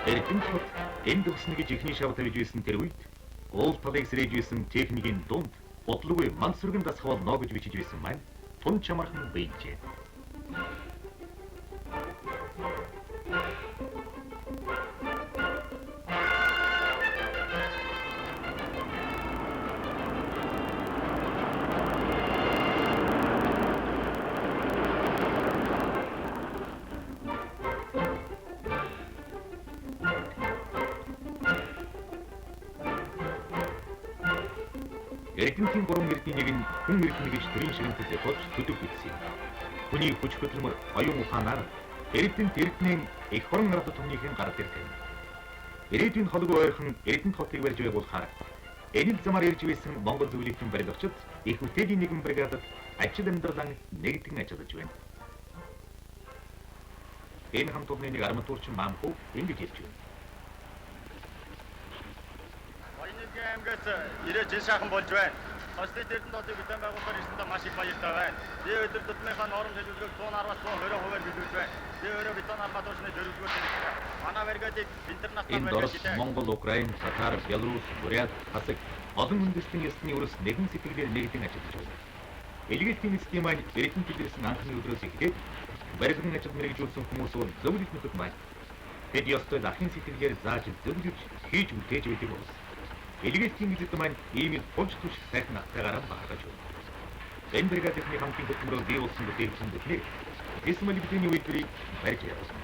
Эрдэнэт хот энд өгснө гэж ихний шав тавьж байсан тэр үед уул талыг сэрэж байсан техникийн дунд бодлоггүй мансүргэн дасгал ноо гэж бичиж байсан маань тун чамархан бийжээ. Эрдэнэтийн 3 эрдэнэнийг нь хүн эрдэнэ гэж төрийн ширэнтэд тулж төдөх үзсэн. Хүний хүч хөдөлмөр оюун ухаанаар эрдэнэт эрдэнийн их хорон ард түмнийхэн гар дээр тавина. Ирээдүйн холгүй ойрхон Эрдэнэт хотыг барьж байгуулахаар энэ л замаар ирж байсан Монгол зөвлөлтийн барилгачид их үтээлийн нэгэн бригадад ажил амьдралаа нэгдэн ажиллаж байна. Энэ хамт олонны нэг арматурчин Маамхуу ингэж хэлж байна. Аймгаас ирээ жин шаахан болж байна. Хослын Эрдэнэт хотыг бүтээн байгуулахаар ирсэндээ маш их баяртай байна. Би өдөр тутмынхаа норм хэлбэрийг 110-120% биелүүлж байна. Би өөрөө бетон арматурчны зөвлөгөөтэй байна. Манай бригадыг интернэшнл барилгачид Монгол, Украин, Татар, Беларусь, Бурят, Хасаг олон үндэстэн ёсны өрөөс нэгэн сэтгэлээр нэгдэн ажиллаж байна. Илгээлийн эзэдийн маань Эрдэнэтэд ирсэн анхны өдрөөс эхлээд барилгын ажил мэргэжүүлсэн хүмүүс бол зөвлөлт нөхөд маань. Тэд ёстой ахын сэтгэлээр зааж зөвлөж хийж үлдээж байдаг болсон. Илгээлийн эзэд маань ийм л болж туш сайхан ахтайгаар багтааж байна. Энэ бригадын хамтын хөтөлбөрөөр бий болсон бүтээгдэхүүн бүхнийг Исмаил бидний үйлдвэрийг барьж явуулсан.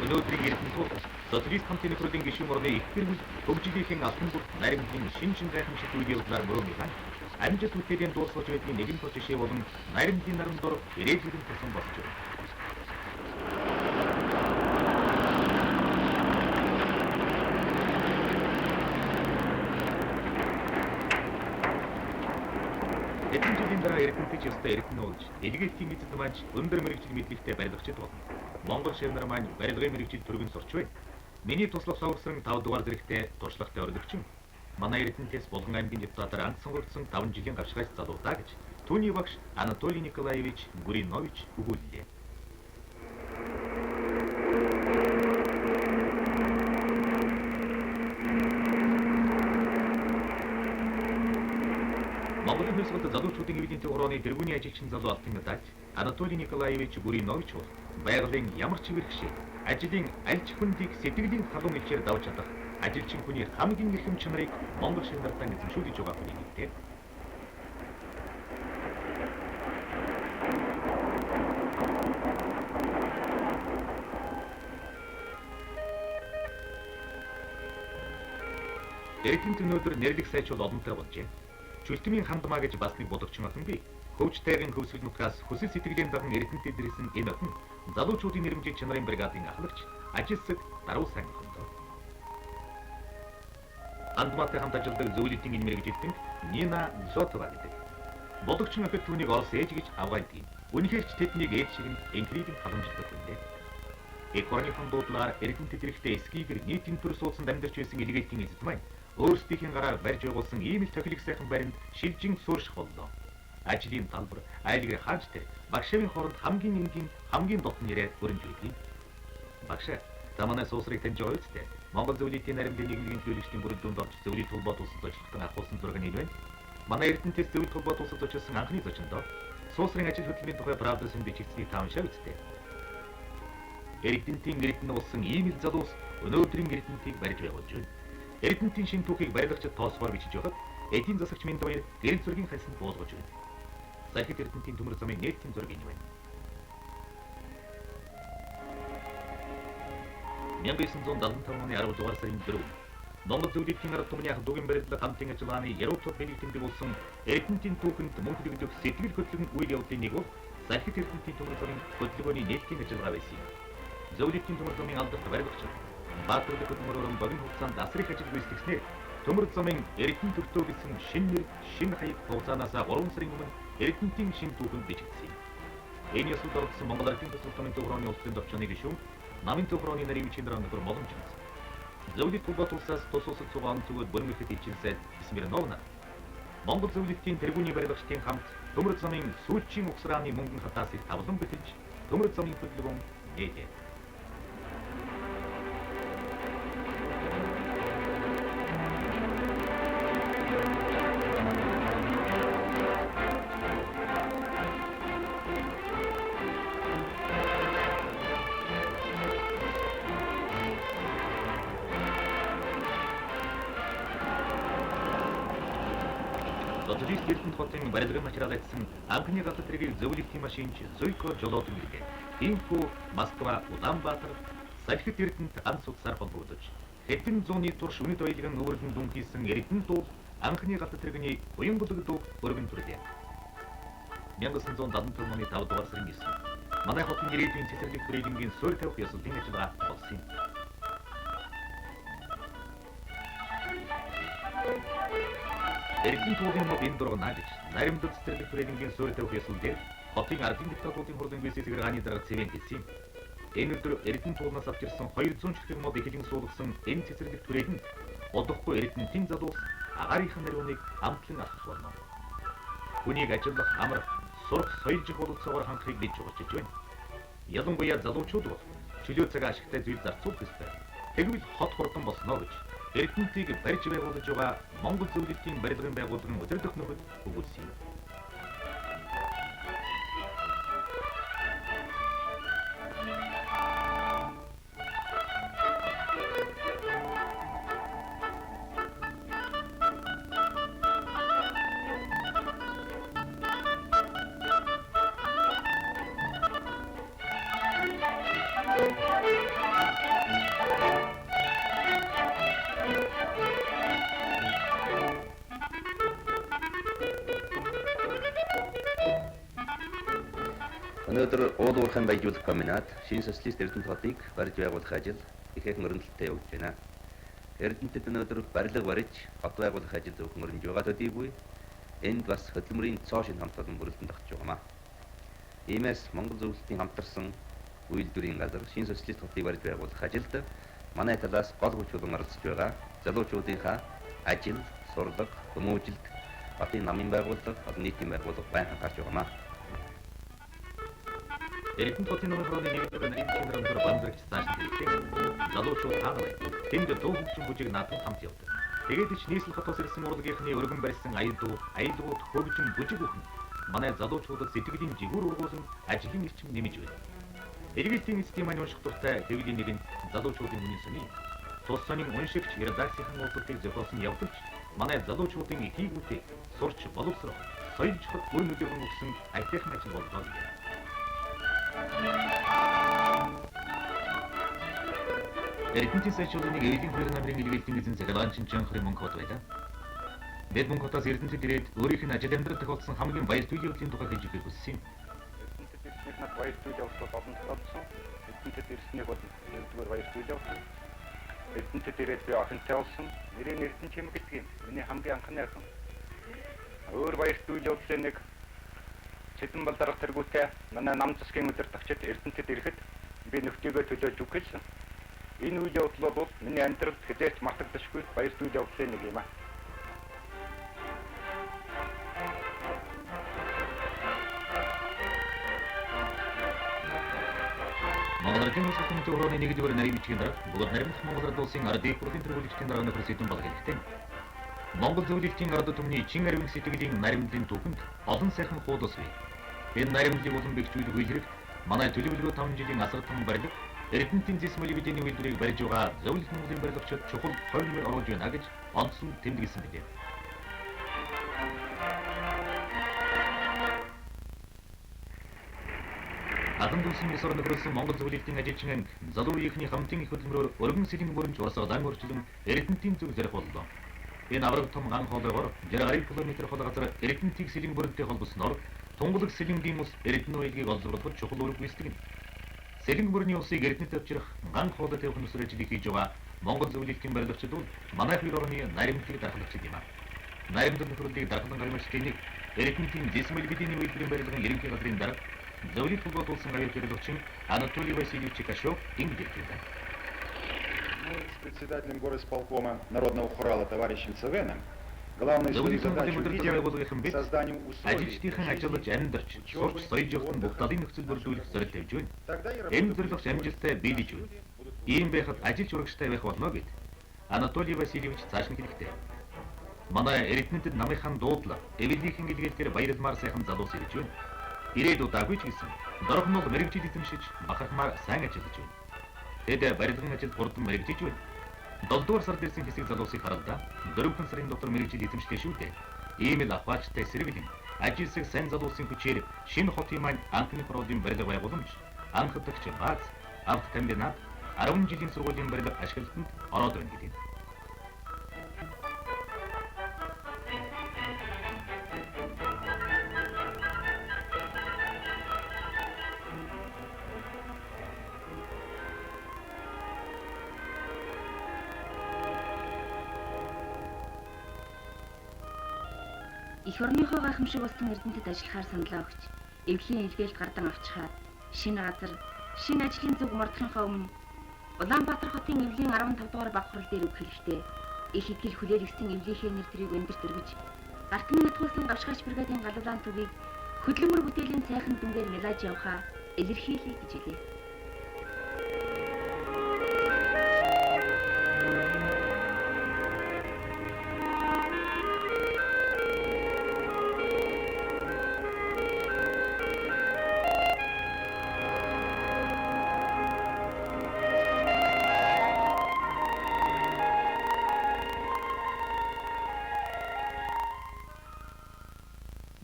Өнөөдрийн Эрдэнэт хот социалист хамтын нөхрөлийн гишүүн орны их хэрэгл хөгжлийнхэн албан бут наримтын шин гайхамшигт үйл явдлаар мөрөөмлөн амжилт үтээлийн дуусгаж байдгийн нэгэн тоо жишээ болон наримтын нарамдор ирээдүйн тусан болж байна. Эдгээр жилийн дараа Эрдэнэт ёстой Эрдэнэ уулж илгээлийн эзэд маань өндөр мэргэжил мэдлэгтэй барилгачид болно. Монгол шив нар маань барилгын мэргэжил төргөн сурч байна. Миний туслах саварсан 5 дугаар зэрэгтэй туршлагатай өргөгчин. Манай Эрдэнэтээс Булган аймгийн депутатаар анх сонгогдсон 5 жилийн гавшгайч залуу даа гэж түүний багш Анатолий Николаевич Гуринович өгүүллээ. Монголын хөлсгөлд залуучуудын эвлэлийн төвөрөөний тэргүүний ажилчин залуу алтан медаль Анатолий Николаевич Гуринович бол байгалийн ямар ч хэрэгшээ ажлын аль ч хүндийг сэтгэлийн халуун илчээр давж чадах ажилчин хүний хамгийн эрхэм чанарыг Монгол шинжлэхтэн эзэмшүүлж байгаа хүний нэгтэй. Эрдэнэт өнөөдөр нэрлэх сайжуул олонтой болжээ. Чөлтмийн хандмаа гэж бас нэг бодогч охин бий. Хөвчтэйгийн хөвсгөл нутгаас хүсэл сэтгэлийн даган Эрдэнэтэд ирсэн энэ охин залуучуудын нэрмжиг чанарын бригадын ахлагч ажилсаг даруй сайн охин. Хандмаатай хамт ажилладаг зөвлөлтийн энэ мэргэжилтэнд Нина Зотова гэдэг. Бодогч охид түүнийг олс ээж гэж авгайдаг. Үнэхээр ч тэднийг ээж шиг инкридийн халамжлдаг юм дээ. Эконы дуудлаар Эрдэнэтэд ирэхдээ эскийгэр нийтийн төр суудсан амьдарч байсан илгээлийн эзэд маань өөрсдийнхээ гараар барьж байгуулсан ийм л тохилог сайхан баримт шилжин суурших боллоо. Ажлын талбар, айлгэр хааж тэр багшийн хооронд хамгийн энгийн хамгийн дотн нэрээр өрнжүүлдэг. Багш, та манай суусрыг таньж байгаа үстэй. Монгол зөвлөлтийн наримлын нийгмийн төлөвчдийн бүрэн дүнд орж зөвлөлт холбоот улсад зочлохтон ахуулсан зураг нь байна. Манай Эрдэнэтээс зөвлөлт холбоот улсад зочилсон анхны зочиндоо суусрын ажил хөтөлбөрийн тухай правдасын бичигдсэнийг та уншаа үстэй. Эрдэнэтийн Эрдэнэ болсон ийм л залуус өнөөдрийн Эрдэнэтийг барьж байгуулж байна. Эрдэнэтийн шинэ түүхийг барилгачид тоосгоор бичиж явахад эдийн засагч Минд баяр гэрэл зургийн хальсанд буулгаж байна. Сахид Эрдэнэтийн төмөр замын нээлтийн зураг энэ байна. 1975 оны 10 дугаар сарын 4 Монгол зөвлөлтийн ард түмний ах дүүгийн барилга хамтын ажиллагааны Ярууцад хэлэлтэнд болсон Эрдэнэтийн түүхэнд мөнх дэгдэх сэтгэл хөдлөн үйл явдлын нэг бол Сахид Эрдэнэтийн төмөр замын хөдөлгөөний нээлтийн ажиллагаа байсан юм. Зөвлөлтийн төмөр замын алдарт барилгач Баатар хөдөлмөрөөр богино хугацаанд асрах ажил гүйцэтгэснээр төмөр замын Эрдэнэт төвтөө гэсэн шинэ нэр, шинэ хаяг хугацаанаас 3 сарын өмнө Эрдэнэтийн шинэ түүхэнд бичигдсэн. Энэ ёслолд орсон Монгол Ардын тусламжийн төвөрөөний улсын төвчний гишүүн намын төвөрөөний нарийн чиндран нөхөр боломжтой. Зөвлөлт холбоот улсаас тус улсад цугаан зүгт бүрмэхэд ичинсэд Смирновна Монгол зөвлөлтийн тэргүүний барилгачдын хамт төмөр замын сүүлчийн угсрааны мөнгөн хатаас их тавлан бэлж төмөр замын хөдөлгөөн нээжээ. Социалист эрдэнэт хотын барилгын материал ажилласан анхны галт тэргийг зөвлөлтийн машинч Зойко жолоодон ирдэг. Тиймхүү Москва, Улаанбаатар, салхит эрдэнэт ганц утсаар холбогдож, хэдэн зууны турш үнэт баялагын нүүрлэн дүнхийсэн эрдэнэт дуу анхны галт тэргийн буян бүлэг өргөн төрлөө. 1975 оны 5 дугаар сарын 9. Манай хотын ирээдүйн цэцэрлэг трейдингийн суурь тавих ёслолтын ажиллагаа болсон юм. Эрдэнэт туулын мод энэ дургана гэж наримдал цэцэрлэг трейдингийн суурь тавих ёслол дээр хотын ардын диктатурын хурлын бэлсээс гарганы дараа цэвэн хэлсэн. Энэ өдөр эрдэнэт туулнаас авч ирсэн 200 жилийн мод ихлэн суулгасан энэ цэцэрлэг трейдэнд одохгүй эрдэнэтийн залуус агаарынхын нариуныг амтлан авах болно. Хүнийг ажиллах, амрах, сурах, соёлжих боловсроор хангахыг бид жуулчиж байна. Ялангуяа залуучууд бол чөлөө цаг ашигтай зүйл зарцуулах ёстой. Тэгвэл хот хурдан болсноо гэж эрдэнэтийг барьж байгуулж байгаа Монгол зөвлөлтийн барилгын байгууллагын удирдах нөхөд өгүүлсэн юм. Өнөөдөр уулуурхайн баяжуулах комбинат шинэ социалист эрдэнэт хотыг барьж байгуулах ажил ихээхэн өрнөлттэй явж байна. Эрдэнэтэд өнөөдөр барилга барьж хот байгуулах ажил зөвхөн өрнөж байгаа төдийгүй энд бас хөдөлмөрийн цоо шин хамт олон бүрэлдэхүүн тогтж байгаамаа. Иймээс Монгол зөвлөлтийн хамтарсан үйлдвэрийн газар шинэ социалист хотыг барьж байгуулах ажилд манай талаас гол хүч болон оролцож байгаа залуучуудынхаа ажил, сурлага, хүмүүжилт, хотын намын байгууллага, олон нийтийн байгууллага байнга гарч байгаамаа. Эрдэнэт хотын номерын нэгдүгээр нарийн цэнтрээр бамзрагч цааш хэлдэг. Залуучууд хаагаад тэнд дуу хөгжим бүжиг наадмын хамт явдаг. Тэгээд ч нийслэл хотоос ирсэн урлагийнхны өргөн барьсан аялдууд хөгжим бүжиг бүхэн манай залуучуудад сэтгэлийн жигүүр ургуулсан ажлын эрчим нэмж байна. Эргэлтийн систем маань унших дуртай хэвлийн нэг нь залуучуудын үнийн сони. Тус сонин уншигч редакцийн уулзалтыг зохиосон явдагч манай залуучуудын ихийг үтэй сурч боловсрох, соёлжиход бүр нөлөөлөн өгсөн айтайхан ажил болгоо гэж. Эрдэнэтийн сайжруулалтыг эвлийн хоёр намрын илгээлийн эзэн цагаан Чинчанхрын мөнгө хот байлаа. Бид мөнгө хотоос Эрдэнэтэд ирээд өөрийнх нь ажил амьдрал тохиолдсон хамгийн баяр хөөрлийн тухай хэлж өгөхийг хүссэн юм. Эрдэнэтэд ирснээр над баяр хөөрлийн явдлууд олон тохиолдсон. Эрдэнэтэд ирснээр бол нэгдүгээр баяр хөөрлийн явдал. Эрдэнэтэд ирээд би охинтой болсон. Нэрийн Эрдэнэ чимэг гэдэг юм. Миний хамгийн анхны охин. Өөр баяр хөөрлийн явдлын нэг Сэдэн балдарга тэргүүтээ манай нам засгийн удирдагчид Эрдэнэтэд ирэхэд би нөхцөлөө төлөөж үг хэлсэн. Энэ үйл явдал бол миний амьдралд хэзээ ч мартагдашгүй баяр үйл явдлын нэг юм аа. Монгол Ардын улсын төрөний нэгдүгээр нарийн бичгийн дараа бүгд наримдах Монгол Ард улсын ардын бүрийн төрөлжтийн дараа нөхөр сэдвэн баг хэлэхдээ Монгол зөвлөлтийн ард түмний чин ариун сэтгэлийн наримдлын түүхэнд олон сайхан хуудас бий. Энэ наримдлыг улам бэхжүүлэх үйл хэрэг манай төлөвлөгөө 5 жилийн асар том барилга Эрдэнэтийн зэсмэл видеоны үйлдвэрийг барьж байгаа зөвлөлт Монголын барилгачид чухал хоймор оруулж байна гэж онцлон тэмдэглэсэн билээ. Адан дүүсийн ёсоор нөхрөлсөн Монгол зөвлөлтийн ажилчин анги залуу үеийнхний хамтын их хөдөлмөрөөр өргөн сэлийн бүрэнж урсгалан өрчлөн Эрдэнэтийн зөв зэрэг боллоо. Энэ авраг том ган хоолойгоор 60 км хол газар Эрдэнэтийг сэлийн бүрэнтэй холбосноор тунгалаг сэлэнгийн ус Эрдэнэ уялгийг олзруулахад чухал үүрэг гүйцэтгэв. Сэлэнг бүрний усыг Эрдэнэт авчрах ган хоолой тавих нүсэр ажлыг хийж байгаа Монгол зөвлөлтийн барилгачид бол манай хоёр орны наримдлыг дархлагчид юм аа. Наримдал нөхрөлийг дархлан гармжилтын нэг Эрдэнэтийн зэсмэл видеоны үйлдвэрийн барилгын ерөнхий газрын дарга зөвлөлт холбоотуулсан аюул хэрэглэгч Анатолий Васильевич Кашов ингэж хэлдэг. Мы с председателем горосполкома Народного хурала товарищем Цывеном Главной своей Зөвлөсөн задачей хөдөлмөрийн видим байгууллагын бид созданием условий, ажилчдын ажиллаж амьдарч сурч соёж явах нь Буддалын нөхцөл бүрдүүлэх зорилт тавьж байна. Энэ зорилго амжилттай биелэж байна. Ийм байхад ажиллаж урагштай байх болно гэд Анатолий Васильевич цааш нь хэлэхдээ. Манай эрдэнэтэд намынхаа дуудлага, эвлийнхэн илгээлтээр баярлмаар сайхан залуус ирж байна. Ирээд удаагүй ч гэсэн дорхон бол мэрэгжил эзэмшиж бахархмаар сайн ажиллаж байна. Тэд барилгын ажилд хурдан мэрэгжиж байна. 7 дугаар сард ирсэн хэсэг залуусыг харалда 4 сарын дотор мэрэгжил эзэмшлээ шүү дээ. Ийм л ахваачтай сэргэлэн ажилсаг сайн залуусын хүчээр шинэ хотын маань анхны хорволын барилга байгууламж, анхдагч бааз, автокомбинат 10 жилийн сургуулийн барилга ашиглалтанд ороод байна гэдэг. Эх орныхоо гайхамшиг болсон эрдэнэтэд ажиллахаар саналаа өгч, эвлэлийн илгээлт гардан авчихаад шинэ газар, шинэ ажлын зүг мордохынхаа өмнө Улаанбаатар хотын эвлэлийн 15 дугаар баг хурал дээр үг хэлэхдээ их итгэл хүлээлгэсэн эвлийнхээ нэр төрийг өндөрт өргөж, гартны натгуулсан гавшгаач бригадын галуулаан төвийг хөдөлмөр бүтээлийн цайхан дүнгээр мэлаж явхаа илэрхийлье гэж хэлээ.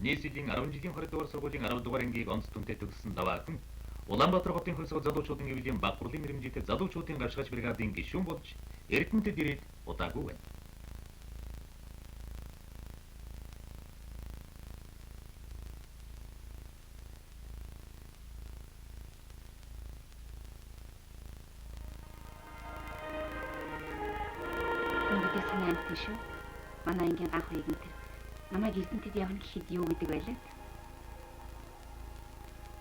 Нийслэлийн 10 жилийн 20 дугаар сургуулийн 10 дугаар ангийг онц түнтэй төгссөн Лаваатан Улаанбаатар хотын хөлсөг залуучуудын эвлэлийн баг хурлын мэрэмжтэй залуучуудын гавшгаач бригадын гишүүн болж эрдэнэтэд ирээд удаагүй байна. Эндээс санаанд тийш үү? Манай ангийн анх үеийн тэр намайг эрдэнэтэд явна гэхэд юу гэдэг байлаа?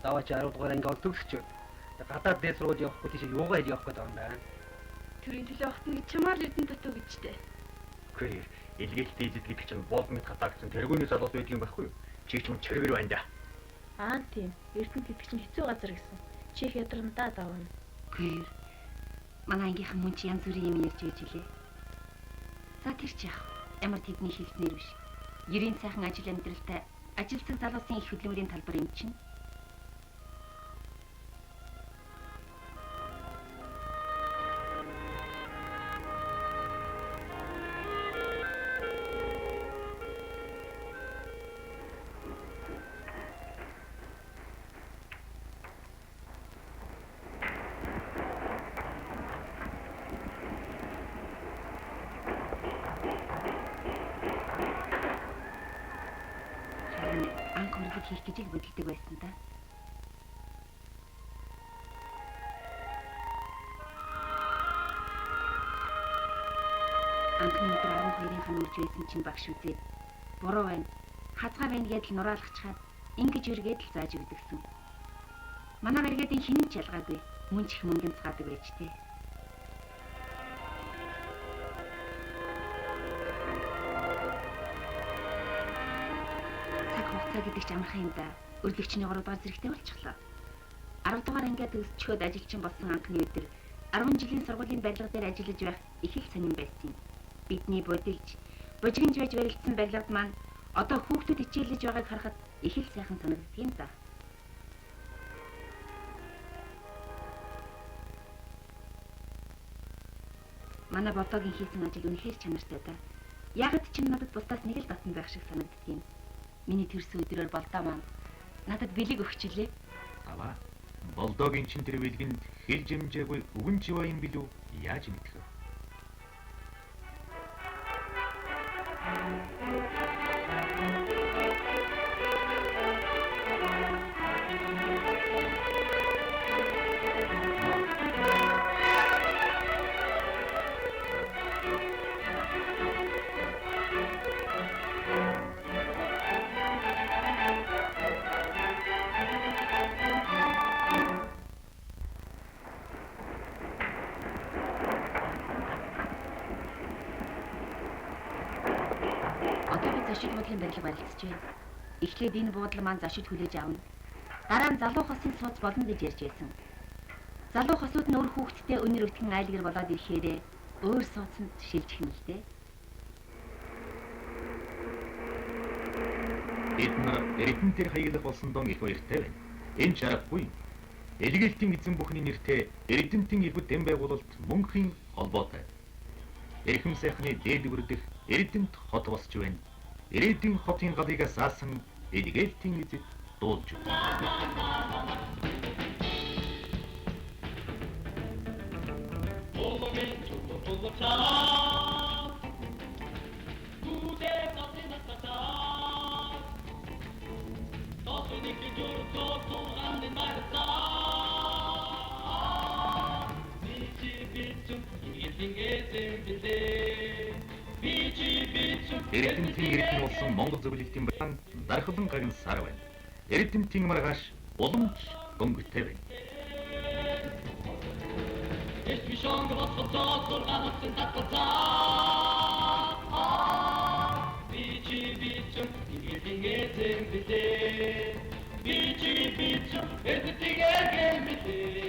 Даваач 10 дугаар анги олдогсчод. Гадаад дээд сургууль явахгүй тийш юугаа хийж явах гэдэг юм байна. Төрийн төлөө охтны чамаар эрдэнэ татуу гэжтэй. Үгүй илгээлттэй эзэдlik чинь болдмит хатаагцсан тэргүүний залуус байдаг юм байхгүй юу? Чи ч юм чирвэр байна да. Аа тийм. Эрдэнэ гэдэг чинь хэцүү газар гэсэн. Чих ядрандаа давна. Үгүй. Манай ангийнхан мөн чи янз бүрийн юм ярьж байж үлээ. За тэр чи яах? Ямар тэдний хэлснээр биш. Ерийн сайхан ажил амьдралтай ажилтсан залуусын их хөдөлмөрийн талбар юм чинь. Хийх гэж л боддог байсан та. Анхны өдөр 12-ийн үрж байсан чинь багш үзээд буруу байна. Хазгаа байна гэдэл нураалгачаад ингэж үргээд л зааж өгдөгсөн. Манай бригадын хинэн ч ялгаагүй. Мөн ч их мөнгөнд цаадаг байж тээ. Гэдэг ч амархан юм да. Өрлөгчний 3 дугаар зэрэгтэй болчихлоо. 10 дугаар ангиа төгсчхөөд ажилчин болсон анхны өдөр 10 жилийн сургуулийн барилга дээр ажиллаж байх их их сонирн байсан. Бидний бодилж, бужигнж байж барилдсан барилгад маань одоо хүүхдүүд хичээлж байгааг харахад их их сайхан санагддаг юм да. Манай бодогийн хийсэн ажил үнэхээр чанартай да. Ягд ч надад бусдаас нэг л татсан байх шиг санагддаг юм. Миний төрсөн өдрөөр болдоо маань надад бэлэг өгчлээ. Аваа. Болдогийн чин тэр бэлгэнд хэлж хэмжээгүй өвөн чиваа юм билүү? Яаж мэдэх вэ? байна. Эхлээд энэ буудлын маань зочид хүлээж авна. Дараа нь залуу хосын сууц болно гэж ярьж байсан. Залуу хосууд нь өөр хүүхэдтэй өнөр өтгөн айлгэр болоод ирэхээр өөр сууцанд шилжих нь л дээ. Бид нар эрдэнтээр хаяглах болсон дон их баяртай байна. Энэ чаргагүй. Элгэлтийн эзэн бүхний нэртэй эрдэнтийн ирбэд дэм байгуулалт мөнхийн холбоотой. Эрхэм сайхны дээлвэр дэх эрдэнэт хот босч байна. Ирээдүйн хотын галыг асаасан элгэлтийн эзэд дуулж байна. Эрдэнтийн иргэн болсон Монгол зөвлөлтийн баян дархлан гагн сар байна. Эрдэнтийн маргааш уламж гомгтэй байна. Bici bici, everything again,